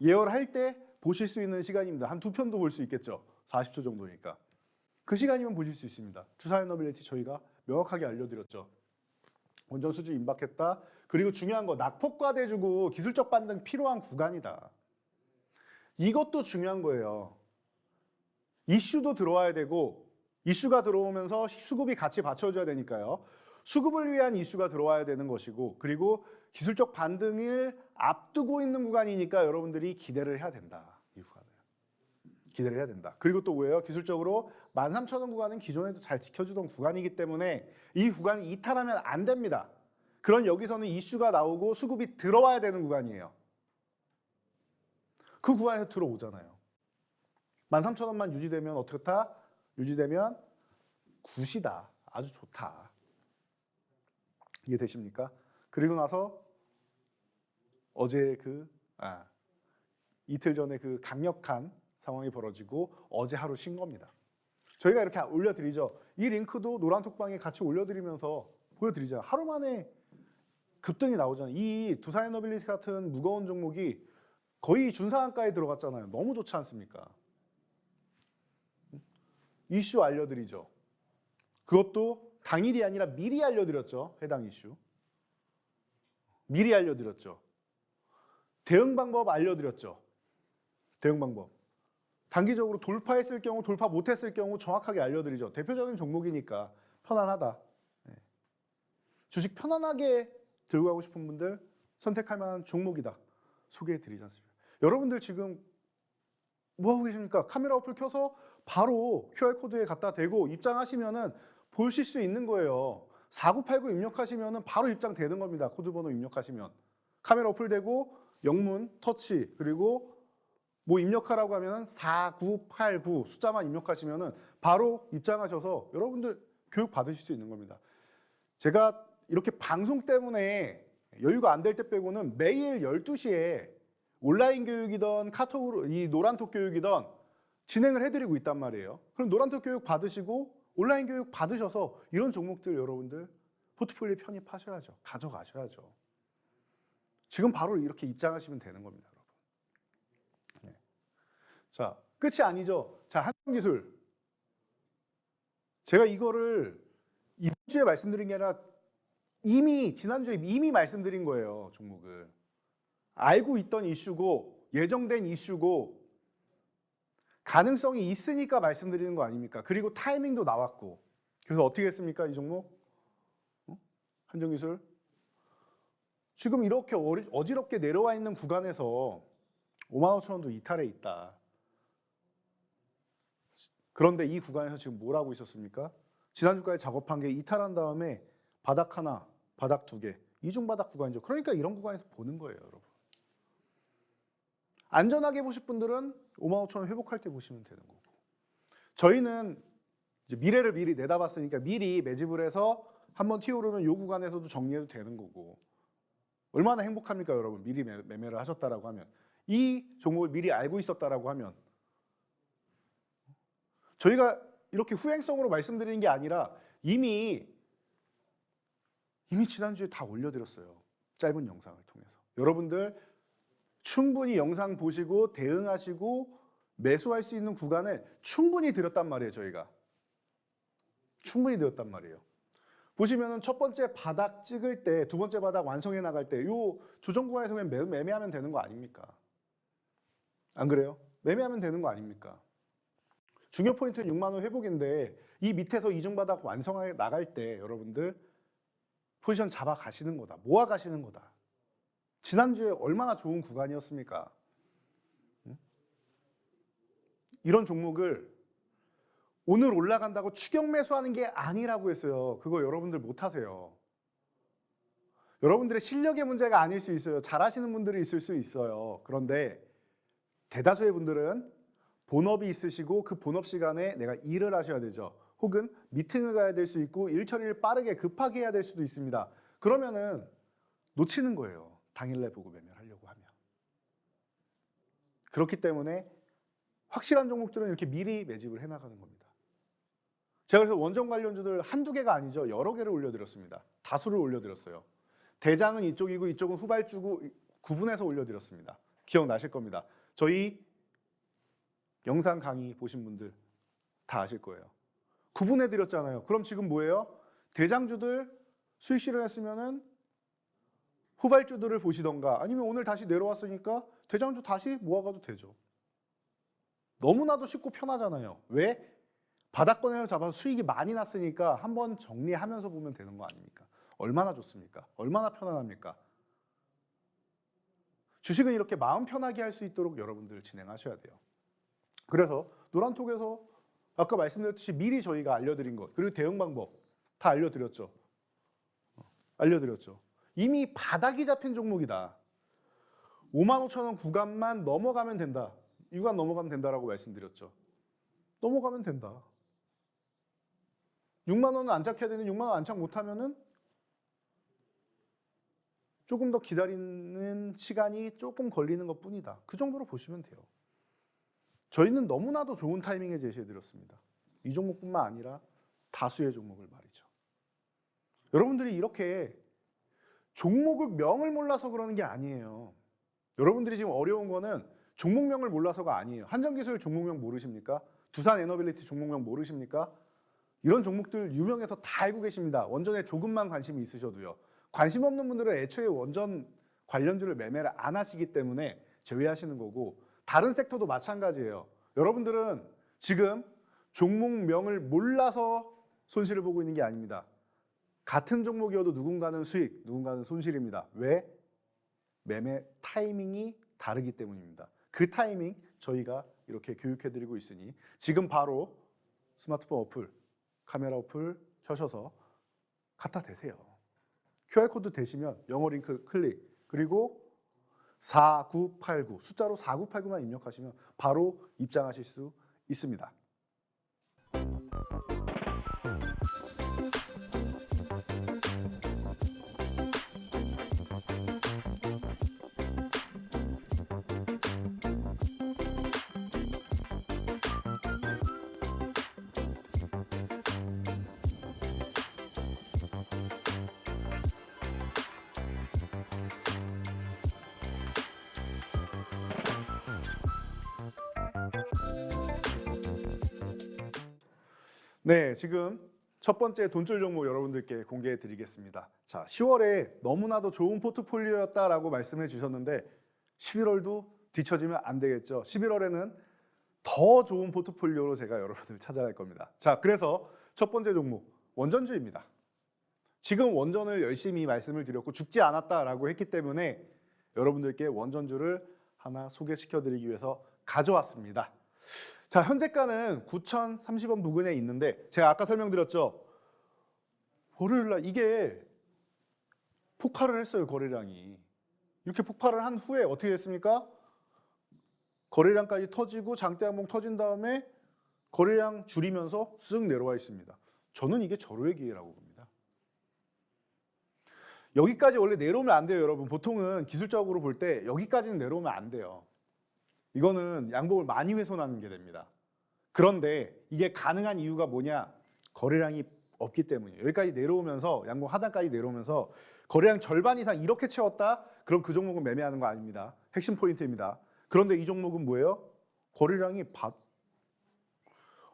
예열할 때 보실 수 있는 시간입니다. 한 2편도 볼 수 있겠죠. 40초 정도니까. 그 시간이면 보실 수 있습니다. 두산에너빌리티 저희가 명확하게 알려드렸죠. 원전 수주 임박했다. 그리고 중요한 거 낙폭과대주고 기술적 반등 필요한 구간이다. 이것도 중요한 거예요. 이슈도 들어와야 되고 이슈가 들어오면서 수급이 같이 받쳐줘야 되니까요. 수급을 위한 이슈가 들어와야 되는 것이고 그리고 기술적 반등을 앞두고 있는 구간이니까 여러분들이 기대를 해야 된다. 이 구간을. 기대를 해야 된다. 그리고 또 뭐예요? 기술적으로 13,000원 구간은 기존에도 잘 지켜주던 구간이기 때문에 이 구간이 이탈하면 안 됩니다. 그런 여기서는 이슈가 나오고 수급이 들어와야 되는 구간이에요. 그 구간에서 들어오잖아요. 13,000원만 유지되면 어떻다? 유지되면 굿이다. 아주 좋다. 이해되십니까? 그리고 나서 어제 이틀 전에 그 강력한 상황이 벌어지고 어제 하루 쉰 겁니다. 저희가 이렇게 올려드리죠. 이 링크도 노란톡방에 같이 올려드리면서 보여드리죠. 하루 만에 급등이 나오잖아요. 이 두산에너빌리티 같은 무거운 종목이 거의 준상한가에 들어갔잖아요. 너무 좋지 않습니까? 이슈 알려드리죠. 그것도 당일이 아니라 미리 알려드렸죠. 해당 이슈. 미리 알려드렸죠. 대응 방법 알려드렸죠. 대응 방법. 단기적으로 돌파했을 경우, 돌파 못했을 경우 정확하게 알려드리죠. 대표적인 종목이니까 편안하다. 네. 주식 편안하게 들고 가고 싶은 분들 선택할 만한 종목이다. 소개해드리지 않습니다. 여러분들 지금 뭐 하고 계십니까? 카메라 어플 켜서 바로 QR코드에 갖다 대고 입장하시면은 보실 수 있는 거예요. 4989 입력하시면은 바로 입장되는 겁니다. 코드 번호 입력하시면. 카메라 어플 대고 영문, 터치, 그리고 뭐 입력하라고 하면은 4989 숫자만 입력하시면은 바로 입장하셔서 여러분들 교육 받으실 수 있는 겁니다. 제가 이렇게 방송 때문에 여유가 안 될 때 빼고는 매일 12시에 온라인 교육이든 카톡으로 이 노란톡 교육이든 진행을 해드리고 있단 말이에요. 그럼 노란톡 교육 받으시고 온라인 교육 받으셔서 이런 종목들 여러분들 포트폴리오에 편입하셔야죠. 가져가셔야죠. 지금 바로 이렇게 입장하시면 되는 겁니다, 여러분. 네. 자, 끝이 아니죠. 자, 한정기술. 제가 이거를 이번 주에 말씀드린 게 아니라 이미 지난주에 이미 말씀드린 거예요, 종목을. 알고 있던 이슈고 예정된 이슈고 가능성이 있으니까 말씀드리는 거 아닙니까? 그리고 타이밍도 나왔고. 그래서 어떻게 했습니까, 이 종목? 한정기술. 지금 이렇게 어지럽게 내려와 있는 구간에서 55,000원도 이탈해 있다. 그런데 이 구간에서 지금 뭘 하고 있었습니까? 지난주까지 작업한 게 이탈한 다음에 바닥 하나, 바닥 두 개, 이중 바닥 구간이죠. 그러니까 이런 구간에서 보는 거예요, 여러분. 안전하게 보실 분들은 55,000원 회복할 때 보시면 되는 거고. 저희는 이제 미래를 미리 내다봤으니까 미리 매집을 해서 한번 튀어오르면 이 구간에서도 정리해도 되는 거고. 얼마나 행복합니까, 여러분? 미리 매매를 하셨다라고 하면. 이 종목을 미리 알고 있었다라고 하면. 저희가 이렇게 후행성으로 말씀드리는 게 아니라 이미 지난주에 다 올려드렸어요. 짧은 영상을 통해서. 여러분들 충분히 영상 보시고 대응하시고 매수할 수 있는 구간을 충분히 드렸단 말이에요, 저희가. 충분히 드렸단 말이에요. 보시면은 첫 번째 바닥 찍을 때, 두 번째 바닥 완성해 나갈 때 요 조정 구간에서 그냥 매매하면 되는 거 아닙니까? 안 그래요? 매매하면 되는 거 아닙니까? 중요 포인트는 6만 원 회복인데 이 밑에서 이중 바닥 완성해 나갈 때 여러분들 포지션 잡아 가시는 거다. 모아 가시는 거다. 지난주에 얼마나 좋은 구간이었습니까? 이런 종목을 오늘 올라간다고 추격 매수하는 게 아니라고 했어요. 그거 여러분들 못하세요. 여러분들의 실력의 문제가 아닐 수 있어요. 잘하시는 분들이 있을 수 있어요. 그런데 대다수의 분들은 본업이 있으시고 그 본업 시간에 내가 일을 하셔야 되죠. 혹은 미팅을 가야 될 수 있고 일 처리를 빠르게 급하게 해야 될 수도 있습니다. 그러면은 놓치는 거예요. 당일날 보고 매매를 하려고 하면. 그렇기 때문에 확실한 종목들은 이렇게 미리 매집을 해나가는 겁니다. 제가 그래서 원전 관련주들 한두 개가 아니죠. 여러 개를 올려드렸습니다. 다수를 올려드렸어요. 대장은 이쪽이고 이쪽은 후발주고 구분해서 올려드렸습니다. 기억나실 겁니다. 저희 영상 강의 보신 분들 다 아실 거예요. 구분해드렸잖아요. 그럼 지금 뭐예요? 대장주들 수익 실현했으면은 후발주들을 보시던가 아니면 오늘 다시 내려왔으니까 대장주 다시 모아가도 되죠. 너무나도 쉽고 편하잖아요. 왜? 바닥권에서 잡아서 수익이 많이 났으니까 한번 정리하면서 보면 되는 거 아닙니까? 얼마나 좋습니까? 얼마나 편안합니까? 주식은 이렇게 마음 편하게 할 수 있도록 여러분들 진행하셔야 돼요. 그래서 노란톡에서 아까 말씀드렸듯이 미리 저희가 알려드린 것 그리고 대응 방법 다 알려드렸죠. 이미 바닥이 잡힌 종목이다. 55,000원 구간만 넘어가면 된다. 이 구간 넘어가면 된다라고 말씀드렸죠. 넘어가면 된다. 6만 원은 안착해야 되는 6만 원 안착 못하면은 조금 더 기다리는 시간이 조금 걸리는 것뿐이다. 그 정도로 보시면 돼요. 저희는 너무나도 좋은 타이밍에 제시해드렸습니다. 이 종목뿐만 아니라 다수의 종목을 말이죠. 여러분들이 이렇게 종목을 명을 몰라서 그러는 게 아니에요. 여러분들이 지금 어려운 거는 종목명을 몰라서가 아니에요. 한정기술 종목명 모르십니까? 두산에너빌리티 종목명 모르십니까? 이런 종목들 유명해서 다 알고 계십니다. 원전에 조금만 관심이 있으셔도요. 관심 없는 분들은 애초에 원전 관련주를 매매를 안 하시기 때문에 제외하시는 거고 다른 섹터도 마찬가지예요. 여러분들은 지금 종목명을 몰라서 손실을 보고 있는 게 아닙니다. 같은 종목이어도 누군가는 수익, 누군가는 손실입니다. 왜? 매매 타이밍이 다르기 때문입니다. 그 타이밍 저희가 이렇게 교육해드리고 있으니 지금 바로 스마트폰 어플, 카메라 어플 켜셔서 갖다 대세요. QR코드 대시면 영어 링크 클릭, 그리고 4989 숫자로 4989만 입력하시면 바로 입장하실 수 있습니다. 네, 지금 첫 번째 돈줄 종목 여러분들께 공개해 드리겠습니다. 자, 10월에 너무나도 좋은 포트폴리오였다라고 말씀해 주셨는데 11월도 뒤처지면 안 되겠죠. 11월에는 더 좋은 포트폴리오로 제가 여러분들 찾아갈 겁니다. 자, 그래서 첫 번째 종목 원전주입니다. 지금 원전을 열심히 말씀을 드렸고 죽지 않았다라고 했기 때문에 여러분들께 원전주를 하나 소개시켜 드리기 위해서 가져왔습니다. 자, 현재가는 9,030원 부근에 있는데 제가 아까 설명드렸죠. 월요일날 이게 폭발을 했어요. 거래량이. 이렇게 폭발을 한 후에 어떻게 됐습니까? 거래량까지 터지고 장대 한봉 터진 다음에 거래량 줄이면서 쓱 내려와 있습니다. 저는 이게 절호의 기회라고 봅니다. 여기까지 원래 내려오면 안 돼요, 여러분. 보통은 기술적으로 볼 때 여기까지는 내려오면 안 돼요. 이거는 양봉을 많이 훼손하는 게 됩니다. 그런데 이게 가능한 이유가 뭐냐? 거래량이 없기 때문이에요. 여기까지 내려오면서 양봉 하단까지 내려오면서 거래량 절반 이상 이렇게 채웠다? 그럼 그 종목은 매매하는 거 아닙니다. 핵심 포인트입니다. 그런데 이 종목은 뭐예요? 거래량이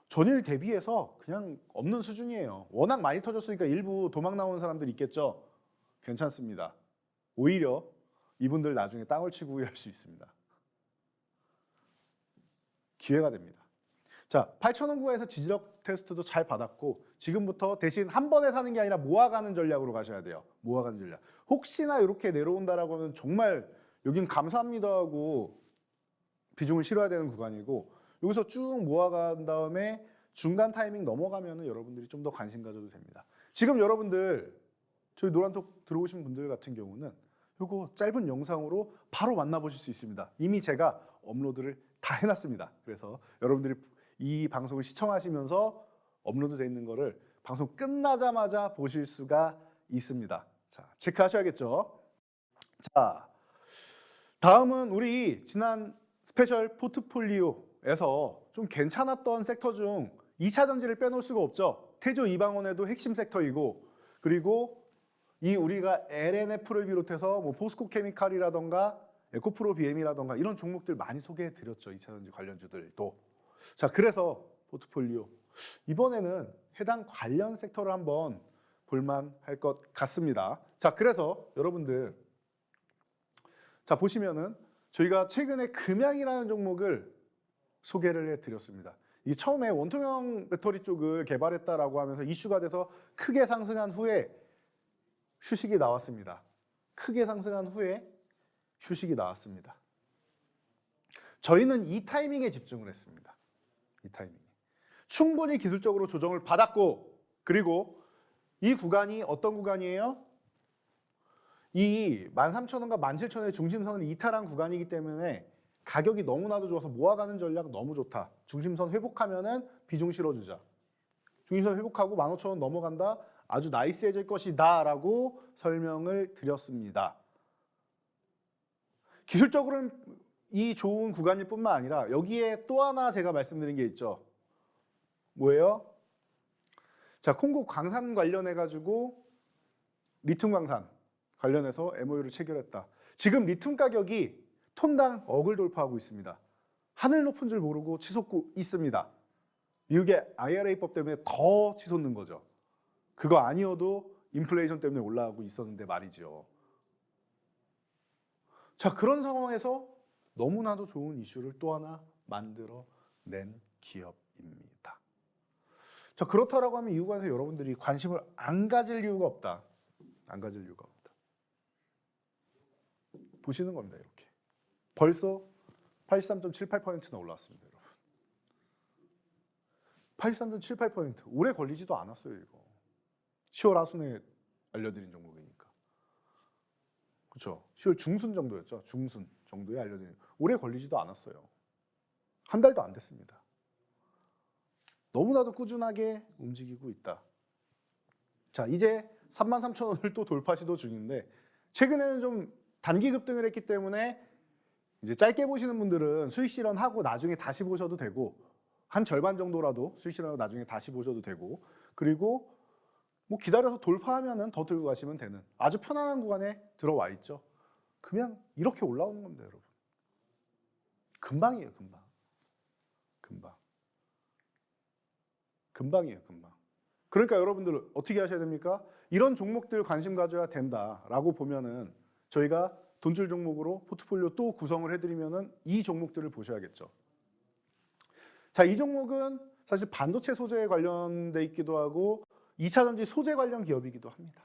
전일 대비해서 그냥 없는 수준이에요. 워낙 많이 터졌으니까 일부 도망 나오는 사람들이 있겠죠. 괜찮습니다. 오히려 이분들 나중에 땅을 치고 후회할 수 있습니다. 기회가 됩니다. 자, 8,000원 구간에서 지지력 테스트도 잘 받았고 지금부터 대신 한 번에 사는 게 아니라 모아가는 전략으로 가셔야 돼요. 모아가는 전략. 혹시나 이렇게 내려온다라고 하면 정말 여긴 감사합니다 하고 비중을 실어야 되는 구간이고 여기서 쭉 모아간 다음에 중간 타이밍 넘어가면 여러분들이 좀 더 관심 가져도 됩니다. 지금 여러분들 저희 노란톡 들어오신 분들 같은 경우는 이거 짧은 영상으로 바로 만나보실 수 있습니다. 이미 제가 업로드를 다 해놨습니다. 그래서 여러분들이 이 방송을 시청하시면서 업로드되어 있는 거를 방송 끝나자마자 보실 수가 있습니다. 자, 체크하셔야겠죠. 자, 다음은 우리 지난 스페셜 포트폴리오에서 좀 괜찮았던 섹터 중 2차 전지를 빼놓을 수가 없죠. 태조 이방원에도 핵심 섹터이고 그리고 이 우리가 LNF를 비롯해서 뭐 포스코 케미칼이라던가 에코프로 BM이라던가 이런 종목들 많이 소개해 드렸죠. 2차 전지 관련주들도. 자, 그래서 포트폴리오 이번에는 해당 관련 섹터를 한번 볼만 할 것 같습니다. 자, 그래서 여러분들 자 보시면은 저희가 최근에 금양이라는 종목을 소개를 해 드렸습니다. 이 처음에 원통형 배터리 쪽을 개발했다라고 하면서 이슈가 돼서 크게 상승한 후에 휴식이 나왔습니다. 크게 상승한 후에 휴식이 나왔습니다. 저희는 이 타이밍에 집중을 했습니다. 이 타이밍에. 충분히 기술적으로 조정을 받았고 그리고 이 구간이 어떤 구간이에요? 이 13,000원과 17,000원의 중심선을 이탈한 구간이기 때문에 가격이 너무나도 좋아서 모아가는 전략 너무 좋다. 중심선 회복하면은 비중 실어주자. 중심선 회복하고 15,000원 넘어간다. 아주 나이스해질 것이다 라고 설명을 드렸습니다. 기술적으로는 이 좋은 구간일 뿐만 아니라 여기에 또 하나 제가 말씀드린 게 있죠. 뭐예요? 자, 콩고 광산 관련해 가지고 리튬 광산 관련해서 MOU를 체결했다. 지금 리튬 가격이 톤당 억을 돌파하고 있습니다. 하늘 높은 줄 모르고 치솟고 있습니다. 미국의 IRA법 때문에 더 치솟는 거죠. 그거 아니어도 인플레이션 때문에 올라가고 있었는데 말이죠. 자, 그런 상황에서 너무나도 좋은 이슈를 또 하나 만들어 낸 기업입니다. 자, 그렇다라고 하면 이 구간에서 여러분들이 관심을 안 가질 이유가 없다. 안 가질 이유가 없다. 보시는 겁니다. 이렇게. 벌써 83.78%나 올라왔습니다. 여러분. 83.78%. 오래 걸리지도 않았어요. 이거. 10월 하순에 알려드린 종목이니까. 그렇죠. 10월 중순 정도였죠. 중순 정도에 알려드린. 오래 걸리지도 않았어요. 한 달도 안 됐습니다. 너무나도 꾸준하게 움직이고 있다. 자, 이제 33,000원을 또 돌파 시도 중인데 최근에는 좀 단기 급등을 했기 때문에 이제 짧게 보시는 분들은 수익 실현하고 나중에 다시 보셔도 되고 한 절반 정도라도 수익 실현하고 나중에 다시 보셔도 되고 그리고 뭐 기다려서 돌파하면은 더 들고 가시면 되는 아주 편안한 구간에 들어와 있죠. 그냥 이렇게 올라오는 겁니다, 여러분. 금방이에요, 금방. 금방. 금방이에요, 금방. 그러니까 여러분들 어떻게 하셔야 됩니까? 이런 종목들 관심 가져야 된다라고 보면은 저희가 돈줄 종목으로 포트폴리오 또 구성을 해드리면은 이 종목들을 보셔야겠죠. 자, 이 종목은 사실 반도체 소재에 관련돼 있기도 하고 2차 전지 소재 관련 기업이기도 합니다.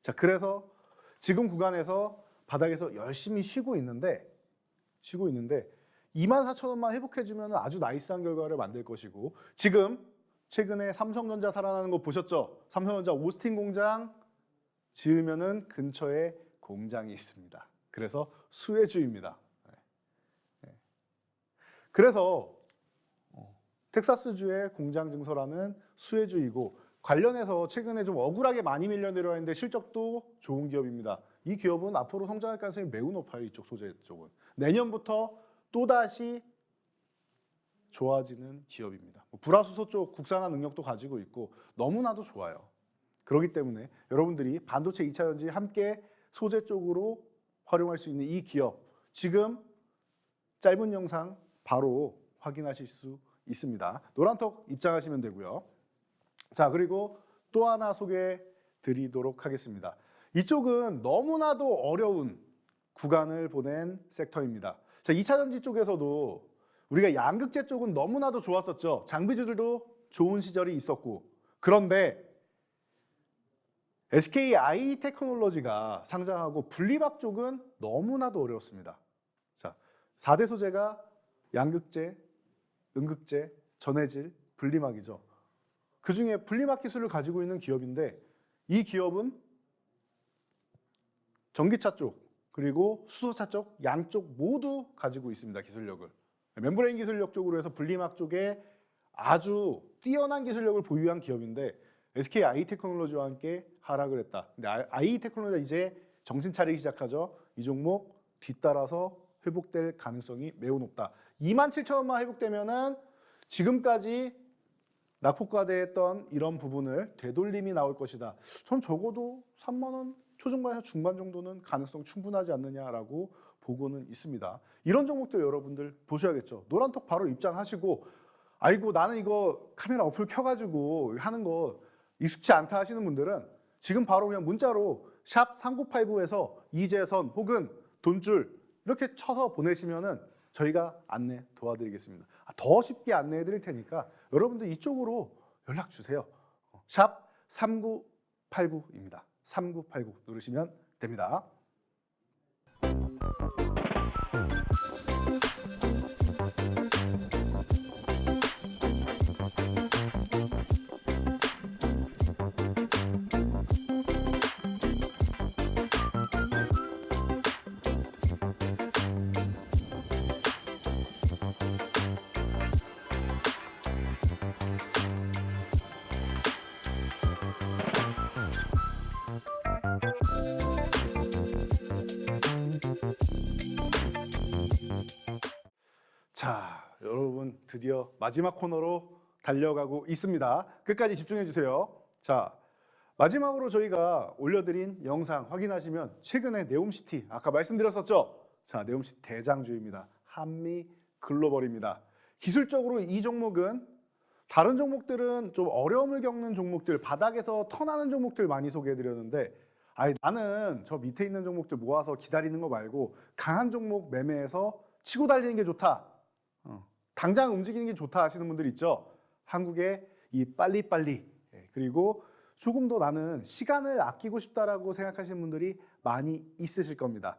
자, 그래서 지금 구간에서 바닥에서 열심히 쉬고 있는데 24,000원만 회복해주면 아주 나이스한 결과를 만들 것이고 지금 최근에 삼성전자 살아나는 거 보셨죠? 삼성전자 오스틴 공장 지으면은 근처에 공장이 있습니다. 그래서 수혜주입니다. 그래서 텍사스주의 공장 증설하는 수혜주이고 관련해서 최근에 좀 억울하게 많이 밀려 내려와 있는데 실적도 좋은 기업입니다. 이 기업은 앞으로 성장할 가능성이 매우 높아요. 이쪽 소재 쪽은. 내년부터 또다시 좋아지는 기업입니다. 불화수소 쪽 국산화 능력도 가지고 있고 너무나도 좋아요. 그렇기 때문에 여러분들이 반도체 2차 전지 함께 소재 쪽으로 활용할 수 있는 이 기업 지금 짧은 영상 바로 확인하실 수 있습니다. 노란톡 입장하시면 되고요. 자, 그리고 또 하나 소개해 드리도록 하겠습니다. 이쪽은 너무나도 어려운 구간을 보낸 섹터입니다. 자, 2차 전지 쪽에서도 우리가 양극재 쪽은 너무나도 좋았었죠. 장비주들도 좋은 시절이 있었고 그런데 SK IT에크놀로지가 상장하고 분리막 쪽은 너무나도 어려웠습니다. 자, 4대 소재가 양극재, 음극재, 전해질, 분리막이죠. 그중에 분리막 기술을 가지고 있는 기업인데 이 기업은 전기차 쪽 그리고 수소차 쪽 양쪽 모두 가지고 있습니다. 기술력을. 멤브레인 기술력 쪽으로 해서 분리막 쪽에 아주 뛰어난 기술력을 보유한 기업인데 SK IT에크놀로지와 함께 하락을 했다. 근데 IT에크놀로지가 이제 정신 차리기 시작하죠. 이 종목 뒤따라서 회복될 가능성이 매우 높다. 27,000원만 회복되면은 지금까지 낙폭과대했던 이런 부분을 되돌림이 나올 것이다. 전 적어도 3만 원 초중반에서 중반 정도는 가능성 충분하지 않느냐라고 보고는 있습니다. 이런 종목들 여러분들 보셔야겠죠. 노란톡 바로 입장하시고 아이고 나는 이거 카메라 어플 켜가지고 하는 거 익숙치 않다 하시는 분들은 지금 바로 그냥 문자로 샵 3989에서 이재선 혹은 돈줄 이렇게 쳐서 보내시면은 저희가 안내 도와드리겠습니다. 더 쉽게 안내해 드릴 테니까 여러분들 이쪽으로 연락 주세요. 샵 3989입니다. 3989 누르시면 됩니다. 자, 여러분 드디어 마지막 코너로 달려가고 있습니다. 끝까지 집중해 주세요. 자, 마지막으로 저희가 올려드린 영상 확인하시면 최근에 네옴시티 아까 말씀드렸었죠. 자, 네옴시티 대장주입니다. 한미글로벌입니다. 기술적으로 이 종목은 다른 종목들은 좀 어려움을 겪는 종목들, 바닥에서 턴하는 종목들 많이 소개해드렸는데 나는 저 밑에 있는 종목들 모아서 기다리는 거 말고 강한 종목 매매해서 치고 달리는 게 좋다. 당장 움직이는 게 좋다 하시는 분들 있죠. 한국의 이 빨리빨리 그리고 조금 더 나는 시간을 아끼고 싶다라고 생각하시는 분들이 많이 있으실 겁니다.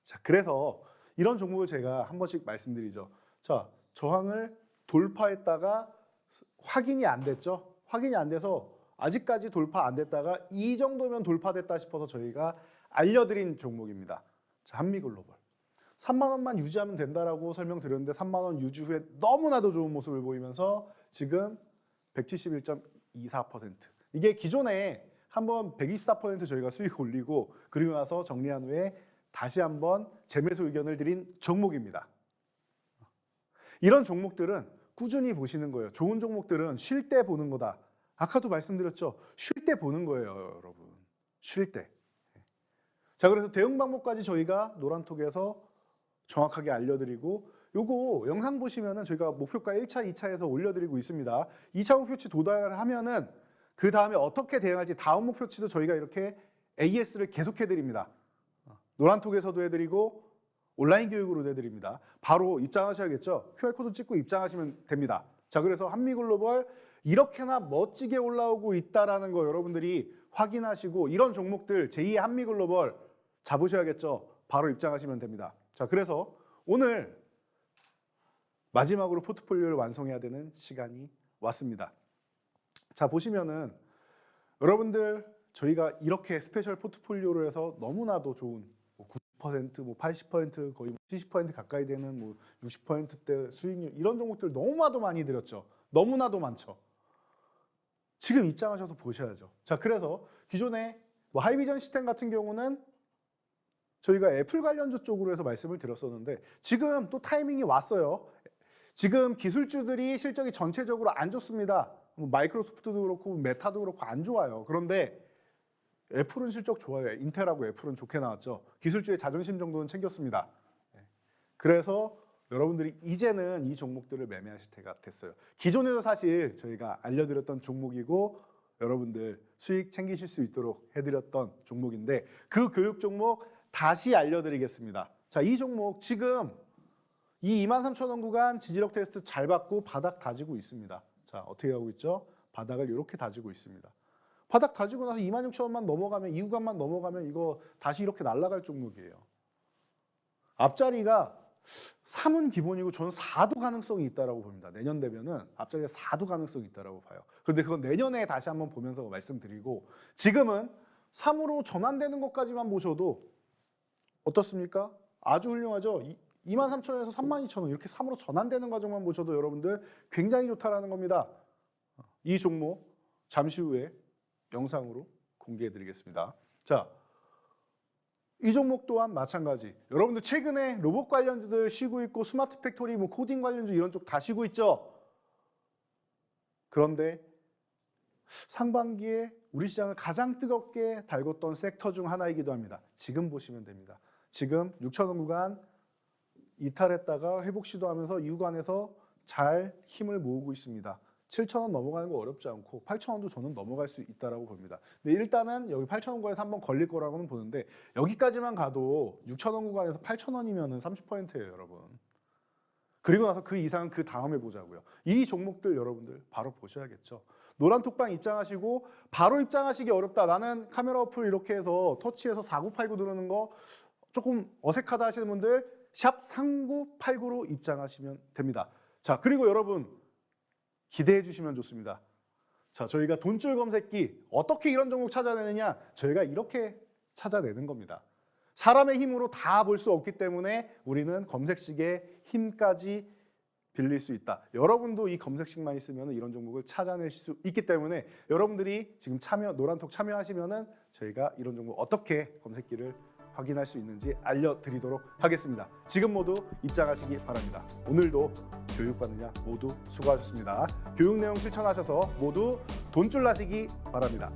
자, 그래서 이런 종목을 제가 한 번씩 말씀드리죠. 자, 저항을 돌파했다가 확인이 안 됐죠. 확인이 안 돼서 아직까지 돌파 안 됐다가 이 정도면 돌파됐다 싶어서 저희가 알려드린 종목입니다. 자, 한미글로벌. 3만 원만 유지하면 된다라고 설명드렸는데 3만 원 유지 후에 너무나도 좋은 모습을 보이면서 지금 171.24%. 이게 기존에 한번 124% 저희가 수익 올리고 그리고 나서 정리한 후에 다시 한번 재매수 의견을 드린 종목입니다. 이런 종목들은 꾸준히 보시는 거예요. 좋은 종목들은 쉴 때 보는 거다. 아까도 말씀드렸죠. 쉴 때 보는 거예요, 여러분. 쉴 때. 자, 그래서 대응 방법까지 저희가 노란톡에서 정확하게 알려드리고 요거 영상 보시면은 저희가 목표가 1차, 2차에서 올려드리고 있습니다. 2차 목표치 도달하면은 그 다음에 어떻게 대응할지 다음 목표치도 저희가 이렇게 AS를 계속해드립니다. 노란톡에서도 해드리고 온라인 교육으로 해드립니다. 바로 입장하셔야겠죠. QR코드 찍고 입장하시면 됩니다. 자, 그래서 한미글로벌 이렇게나 멋지게 올라오고 있다라는 거 여러분들이 확인하시고 이런 종목들 제2의 한미글로벌 잡으셔야겠죠. 바로 입장하시면 됩니다. 자, 그래서 오늘 마지막으로 포트폴리오를 완성해야 되는 시간이 왔습니다. 자, 보시면은 여러분들 저희가 이렇게 스페셜 포트폴리오로 해서 너무나도 좋은 90%, 80%, 거의 70% 가까이 되는 60%대 수익률 이런 종목들 너무나도 많이 드렸죠. 너무나도 많죠. 지금 입장하셔서 보셔야죠. 자, 그래서 기존에 하이비전 시스템 같은 경우는 저희가 애플 관련주 쪽으로 해서 말씀을 드렸었는데 지금 또 타이밍이 왔어요. 지금 기술주들이 실적이 전체적으로 안 좋습니다. 마이크로소프트도 그렇고 메타도 그렇고 안 좋아요. 그런데 애플은 실적 좋아요. 인텔하고 애플은 좋게 나왔죠. 기술주의 자존심 정도는 챙겼습니다. 그래서 여러분들이 이제는 이 종목들을 매매하실 때가 됐어요. 기존에도 사실 저희가 알려드렸던 종목이고 여러분들 수익 챙기실 수 있도록 해드렸던 종목인데 그 교육 종목 다시 알려드리겠습니다. 자, 이 종목 지금 이 23,000원 구간 지지력 테스트 잘 받고 바닥 다지고 있습니다. 자, 어떻게 하고 있죠? 바닥을 이렇게 다지고 있습니다. 바닥 다지고 나서 26,000원만 넘어가면 이 구간만 넘어가면 이거 다시 이렇게 날아갈 종목이에요. 앞자리가 3은 기본이고 저는 4도 가능성이 있다라고 봅니다. 내년 되면은 앞자리가 4도 가능성이 있다라고 봐요. 그런데 그건 내년에 다시 한번 보면서 말씀드리고 지금은 3으로 전환되는 것까지만 보셔도 어떻습니까? 아주 훌륭하죠. 23,000원에서 32,000원 이렇게 3으로 전환되는 과정만 보셔도 여러분들 굉장히 좋다라는 겁니다. 이 종목 잠시 후에 영상으로 공개해 드리겠습니다. 자, 이 종목 또한 마찬가지. 여러분들 최근에 로봇 관련주들 쉬고 있고 스마트 팩토리, 코딩 관련주 이런 쪽 다 쉬고 있죠. 그런데 상반기에 우리 시장을 가장 뜨겁게 달궜던 섹터 중 하나이기도 합니다. 지금 보시면 됩니다. 지금 6,000원 구간 이탈했다가 회복 시도하면서 이 구간에서 잘 힘을 모으고 있습니다. 7,000원 넘어가는 거 어렵지 않고 8,000원도 저는 넘어갈 수 있다고 봅니다. 근데 일단은 여기 8,000원 구간에서 한번 걸릴 거라고는 보는데 여기까지만 가도 6,000원 구간에서 8,000원이면 30%예요, 여러분. 그리고 나서 그 이상은 그 다음에 보자고요. 이 종목들 여러분들 바로 보셔야겠죠. 노란톡방 입장하시고 바로 입장하시기 어렵다. 나는 카메라 어플 이렇게 해서 터치해서 4989 누르는 거 조금 어색하다 하시는 분들 샵 3989로 입장하시면 됩니다. 자, 그리고 여러분 기대해 주시면 좋습니다. 자, 저희가 돈줄 검색기 어떻게 이런 종목 찾아내느냐? 저희가 이렇게 찾아내는 겁니다. 사람의 힘으로 다 볼 수 없기 때문에 우리는 검색식의 힘까지 빌릴 수 있다. 여러분도 이 검색식만 있으면 이런 종목을 찾아낼 수 있기 때문에 여러분들이 지금 노란톡 참여하시면은 저희가 이런 종목 어떻게 검색기를 확인할 수 있는지 알려드리도록 하겠습니다. 지금 모두 입장하시기 바랍니다. 오늘도 교육받느냐 모두 수고하셨습니다. 교육 내용 실천하셔서 모두 돈줄 나시기 바랍니다.